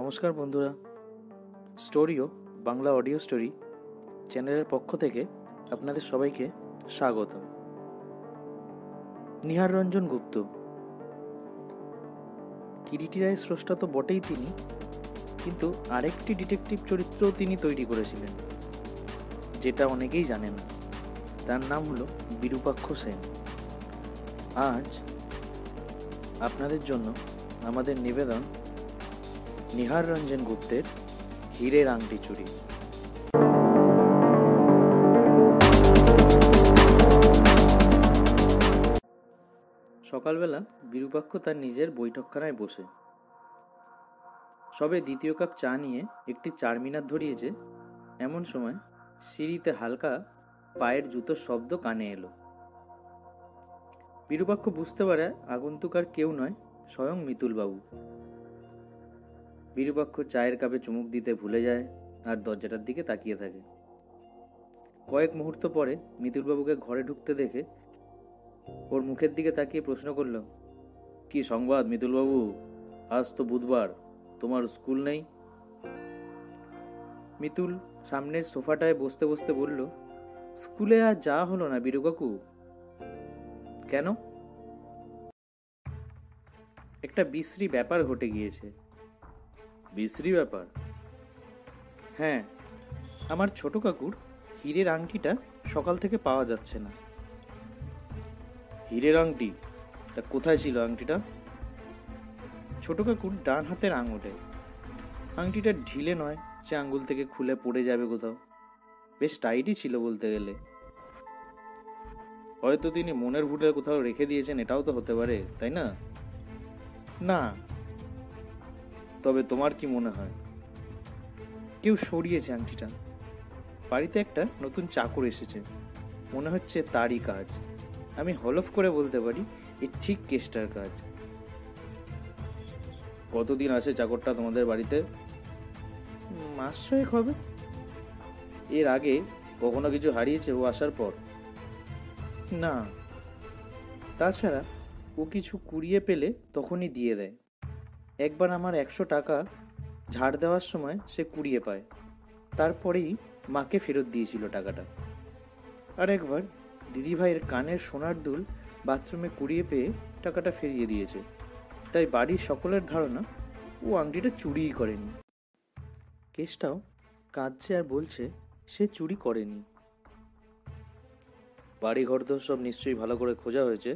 নমস্কার বন্ধুরা, স্টোরিও Bangla audio story চ্যানেলের পক্ষ থেকে আপনাদের সবাইকে স্বাগত। নিহার রঞ্জন গুপ্ত, কিরিটি রায়ের স্রষ্টা তো বটেই তিনি, কিন্তু আরেকটি ডিটেকটিভ চরিত্রও তিনি তৈরি করেছিলেন, যেটা অনেকেই জানেন না। তার নাম হলো বিরূপাক্ষ সেন। আজ আপনাদের জন্য আমাদের নিবেদন নিহার রঞ্জন গুপ্তের হীরের আংটি চুরি। সকালবেলা বিরূপাক্ষ তার নিজের বৈঠকখানায় বসে সবে দ্বিতীয় কাপ চা নিয়ে একটি চারমিনার ধরিয়েছে, এমন সময় সিঁড়িতে হালকা পায়ের জুতোর শব্দ কানে এলো। বিরূপাক্ষ বুঝতে পারে আগন্তুক আর কেউ নয়, স্বয়ং মিতুলবাবু। বিরূপাক্ষ চায়ের কাপে চুমুক দিতে ভুলে যায় আর দরজাটার দিকে তাকিয়ে থাকে। কয়েক মুহূর্ত পরে মিতুলবাবুকে ঘরে ঢুকতে দেখে ওর মুখের দিকে তাকিয়ে প্রশ্ন করল, কি সংবাদ মিতুলবাবু? আজ তো বুধবার, তোমার স্কুল নেই? মিতুল সামনের সোফাটায় বসতে বসতে বলল, স্কুলে আর যাওয়া হলো না বীরু কাকু। কেন? একটা বিশ্রী ব্যাপার ঘটে গিয়েছে। বিশ্রী ব্যাপার? হ্যাঁ, আমার ছোট কাকুর হীরের আংটিটা সকাল থেকে পাওয়া যাচ্ছে না। হীরের আংটি? তা কোথায় ছিল আংটিটা? ছোট কাকুর ডান হাতের আঙুলে। আংটিটা ঢিলে নয় যে আঙ্গুল থেকে খুলে পড়ে যাবে কোথাও, বেশ টাইটই ছিল বলতে গেলে। হয়তো তিনি মনের ভুলে কোথাও রেখে দিয়েছেন, এটাও তো হতে পারে, তাই না? না। তবে তোমার কি মনে হয়? কেউ সরিয়েছে আংটিটা। বাড়িতে একটা নতুন চাকর এসেছে, মনে হচ্ছে তারই কাজ। আমি হলফ করে বলতে পারি এ ঠিক কেষ্টার কাজ। কতদিন আছে চাকরটা তোমাদের বাড়িতে? মাস ছয়েক হবে। এর আগে কখনো কিছু হারিয়েছে ও আসার পর? না। তাছাড়া ও কিছু কুড়িয়ে পেলে তখনই দিয়ে দেয়। একবার আমার 100 টাকা ঝাড় দেওয়ার সময় সে কুড়িয়ে পায়, তারপরেই মাকে ফেরত দিয়েছিল টাকাটা। আর একবার দিদিভাইয়ের কানের সোনার দুল বাথরুমে কুড়িয়ে পেয়ে টাকাটা ফিরিয়ে দিয়েছে। তাই বাড়ির সকলের ধারণা ও আংটিটা চুরিই করেনি। কেসটাও কাঁদছে আর বলছে সে চুরি করেনি। বাড়ি ঘর তো সব নিশ্চয়ই ভালো করে খোঁজা হয়েছে?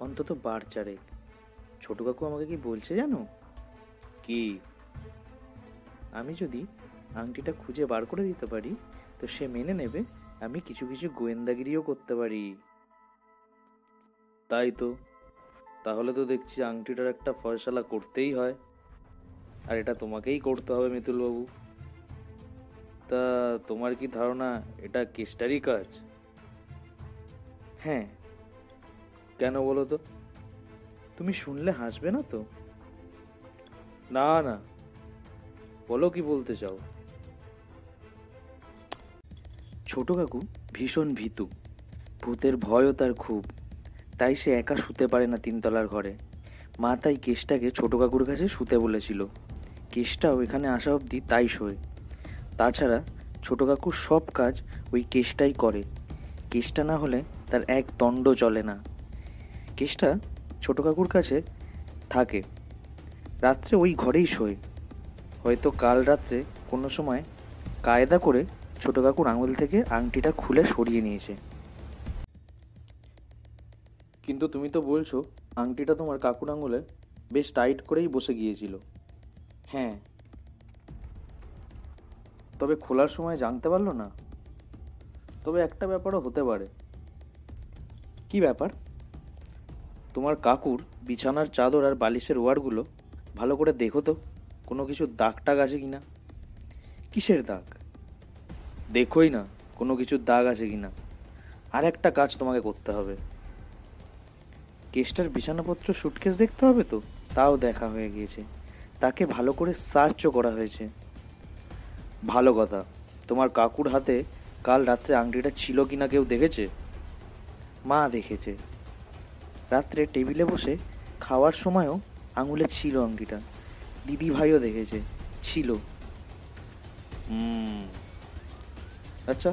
অন্তত বার চারেক। ছোট কাকু আমাকে কি বলছে জানো? কি? আমি যদি আংটিটা খুঁজে বার করে দিতে পারি তো সে মেনে নেবে আমি কিছু কিছু গোয়েন্দাগিরিও করতে পারি। তাই তো, তাহলে তো দেখছি আংটিটার একটা ফয়সালা করতেই হয়, আর এটা তোমাকেই করতে হবে মিতুলবাবু। তা তোমার কি ধারণা এটা কেষ্টারই কাজ? হ্যাঁ। কেন বলো তো? তুমি শুনলে হাসবে না তো? না না, বলো কি বলতে চাও। ছোট কাকু ভীষণ ভীতু, ভূতের ভয়ও তার খুব। তাই সে একা শুতে পারে না তিনতলার ঘরে। মা তাই কেষ্টাকে ছোট কাকুর কাছে শুতে বলেছিল। কেষ্টাও এখানে আসা অবধি তাই শোয়। তাছাড়া ছোট কাকুর সব কাজ ওই কেষ্টাই করে। কেষ্টা না হলে তার এক দণ্ড চলে না। কেষ্টা ছোট কাকুর কাছে থাকে, রাত্রে ওই ঘরেই শোয়। হয়তো কাল রাত্রে কোনো সময় কায়দা করে ছোট কাকুর আঙুল থেকে আংটিটা খুলে সরিয়ে নিয়েছে। কিন্তু তুমি তো বলছো আংটিটা তোমার কাকুর আঙুলে বেশ টাইট করেই বসে গিয়েছিল। হ্যাঁ। তবে খোলার সময় জানতে পারলো না? তবে একটা ব্যাপারও হতে পারে। কি ব্যাপার? তোমার কাকুর বিছানার চাদর আর বালিশের ওয়ারগুলো ভালো করে দেখো তো, কোনো কিছু দাগ টাগ আছে কিনা। কিসের দাগ? দেখোই না কোনো কিছুর দাগ আছে কিনা। আর একটা কাজ তোমাকে করতে হবে। কেষ্টার বিছানাপত্র সুটকেস দেখতে হবে তো? তাও দেখা হয়ে গিয়েছে, তাকে ভালো করে সার্চও করা হয়েছে। ভালো কথা। তোমার কাকুর হাতে কাল রাত্রে আংটিটা ছিল কিনা কেউ দেখেছে? মা দেখেছে। রাত্রে টেবিলে বসে খাওয়ার সময়ও আঙুলে ছিল আংটিটা। দিদি ভাইও দেখেছে, ছিল। আচ্ছা,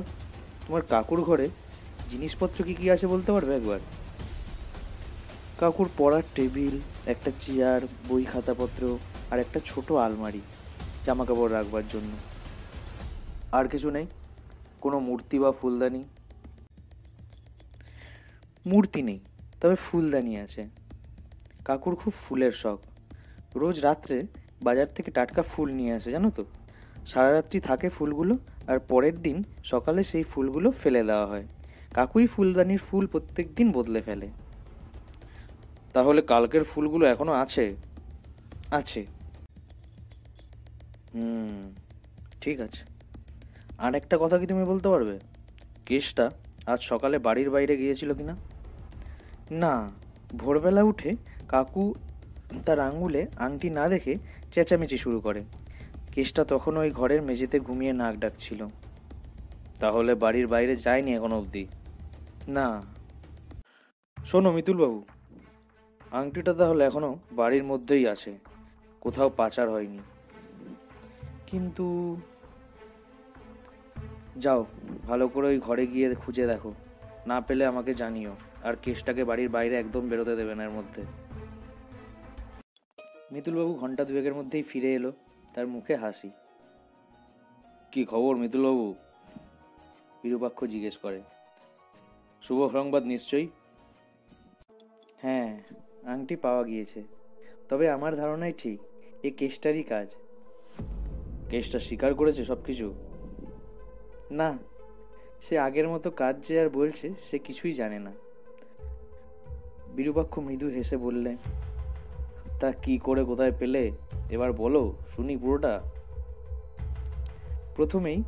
তোমার কাকুর ঘরে জিনিসপত্র কি কি আছে বলতে পারবে একবার? কাকুর পড়ার টেবিল, একটা চেয়ার, বই খাতাপত্র আর একটা ছোট আলমারি জামা কাপড় রাখবার জন্য। আর কিছু নেই? কোনো মূর্তি বা ফুলদানি? মূর্তি নেই, তবে ফুলদানি আছে। কাকুর খুব ফুলের শখ। রোজ রাত্রে বাজার থেকে টাটকা ফুল নিয়ে আসে, জানো তো। সারা রাত্রি থাকে ফুলগুলো, আর পরের দিন সকালে সেই ফুলগুলো ফেলে দেওয়া হয়। কাকুই ফুলদানির ফুল প্রত্যেক দিন বদলে ফেলে। তাহলে কালকের ফুলগুলো এখনো আছে? আছে। ঠিক আছে। আর একটা কথা কি তুমি বলতে পারবে, কেসটা আজ সকালে বাড়ির বাইরে গিয়েছিল কিনা? না, ভোরবেলা উঠে কাকু তার আঙুলে আংটি না দেখে চেঁচামেচি শুরু করে। কেসটা তখন ওই ঘরের মেঝেতে ঘুমিয়ে নাক ডাকছিল। তাহলে বাড়ির বাইরে যায়নি এখনো অবধি? না। শোনো মিতুলবাবু, আংটিটা তাহলে এখনো বাড়ির মধ্যেই আছে, কোথাও পাচার হয়নি। কিন্তু যাও, ভালো করে ওই ঘরে গিয়ে খুঁজে দেখো, না পেলে আমাকে জানিও। আর কেসটাকে বাড়ির বাইরে একদম বেরোতে দেবে না এর মধ্যে। মিতুলবাবু ঘন্টা দুয়েকের মধ্যেই ফিরে এলো, তার মুখে হাসি। কি খবর মিতুলবাবু? বিরূপাক্ষ জিজ্ঞেস করে। শুভ সংবাদ নিশ্চয়ই। হ্যাঁ, আংটি পাওয়া গিয়েছে, তবে আমার ধারণাই ঠিক, এ কেসটারই কাজ। কেসটা স্বীকার করেছে সবকিছু? না, সে আগের মতো কাজ যে আর বলছে সে কিছুই জানে না। বিরূপাক্ষ মৃদু হেসে বললে, তা কি করে কোথায় পেলে এবার বলো শুনি পুরোটা। প্রথমেই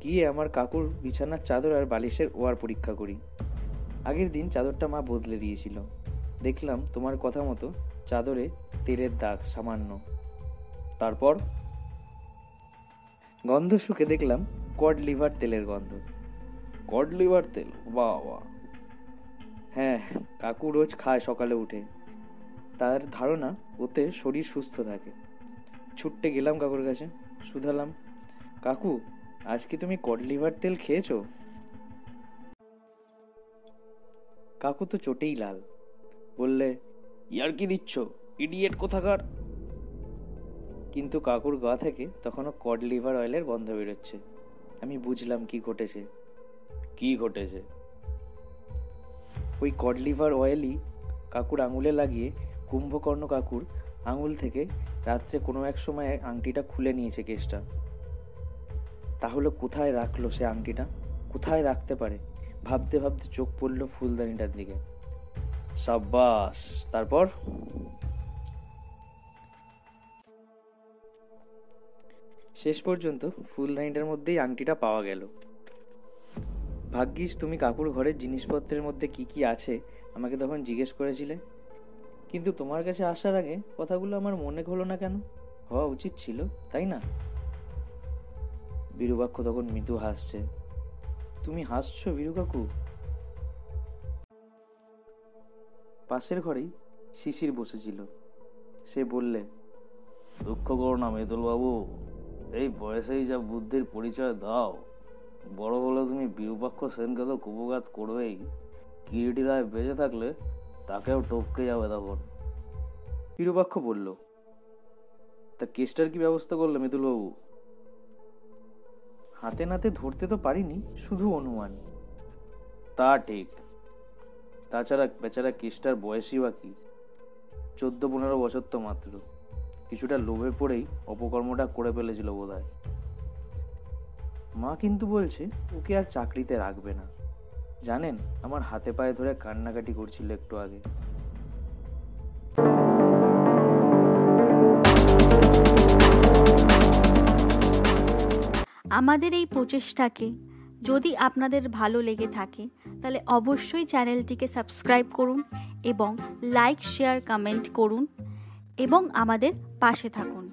গিয়ে আমার কাকুর বিছানার চাদর আর বালিশের ওয়ার পরীক্ষা করি। আগের দিন চাদরটা মা বদলে দিয়েছিল। দেখলাম তোমার কথা মতো চাদরে তেলের দাগ সামান্য। তারপর গন্ধ শুকে দেখলাম কড লিভার তেলের গন্ধ। কড লিভার তেল? বাহ বাহ। হ্যাঁ, কাকু রোজ খায় সকালে উঠে। তার ধারণা ওতে শরীর সুস্থ থাকে। ছুটতে গেলাম কাকুর কাছে, শুধালাম, কাকু আজ কি তুমি কড লিভার তেল খেয়েছো? কাকু তো চোটেই লাল, বললে, ইয়ার কি দিচ্ছ ইডিয়েট কোথাকার। কিন্তু কাকুর গা থেকে তখনও কড লিভার অয়েলের গন্ধ বেরোচ্ছে। আমি বুঝলাম কি ঘটেছে। কি ঘটেছে? ওই কড লিভার অয়েলই কাকুর আঙুলে লাগিয়ে কুম্ভকর্ণ কাকুর আঙুল থেকে রাত্রে কোনো এক সময় আংটিটা খুলে নিয়েছে কেসটা। তাহলে কোথায় রাখলো সে আংটিটা? কোথায় রাখতে পারে? ভাবতে ভাবতে চোখ পড়লো ফুলদানিটার দিকে। সাব্বাস। তারপর? শেষ পর্যন্ত ফুলদানিটার মধ্যেই আংটিটা পাওয়া গেল। ভাগ্যিস তুমি কাকুর ঘরের জিনিসপত্রের মধ্যে কি কি আছে আমাকে তখন জিজ্ঞেস করেছিলে। কিন্তু তোমার কাছে আসার আগে কথাগুলো আমার মনে হলো না কেন? হওয়া উচিত ছিল, তাই না? বীরুবাক্ষ তখন মৃদু হাসছে। তুমি হাসছো বীরু কাকু? পাশের ঘরেই শিশির বসেছিল। সে বললে, দুঃখ করো না মিতুল বাবু, এই বয়সেই যা বুদ্ধির পরিচয় দাও, বড় হলে তুমি বিরূপাক্ষ সেনকে তো কুপঘাত করবেই। কিরিটি রায় বেঁচে থাকলে তাকেও টপকে যাবে তখন। বিরূপাক্ষ বলল, তা কেসটার কি ব্যবস্থা করলে মিতুল বাবু? হাতে নাতে ধরতে তো পারিনি, শুধু অনুমান। তা ঠিক, তাছাড়া বেচারা কেসটার বয়সই বা কি, 14-15 বছর তো মাত্র। কিছুটা লোভে পড়েই অপকর্মটা করে ফেলেছিল বোধহয়। মা কিন্তু বলছে ওকে আর চাকরিতে রাখবে না। জানেন, আমার হাতে পায়ে ধরে কান্নাকাটি করছিল একটু আগে। আমাদের এই প্রচেষ্টাকে যদি আপনাদের ভালো লেগে থাকে তাহলে অবশ্যই চ্যানেলটিকে সাবস্ক্রাইব করুন এবং লাইক, শেয়ার, কমেন্ট করুন এবং আমাদের পাশে থাকুন।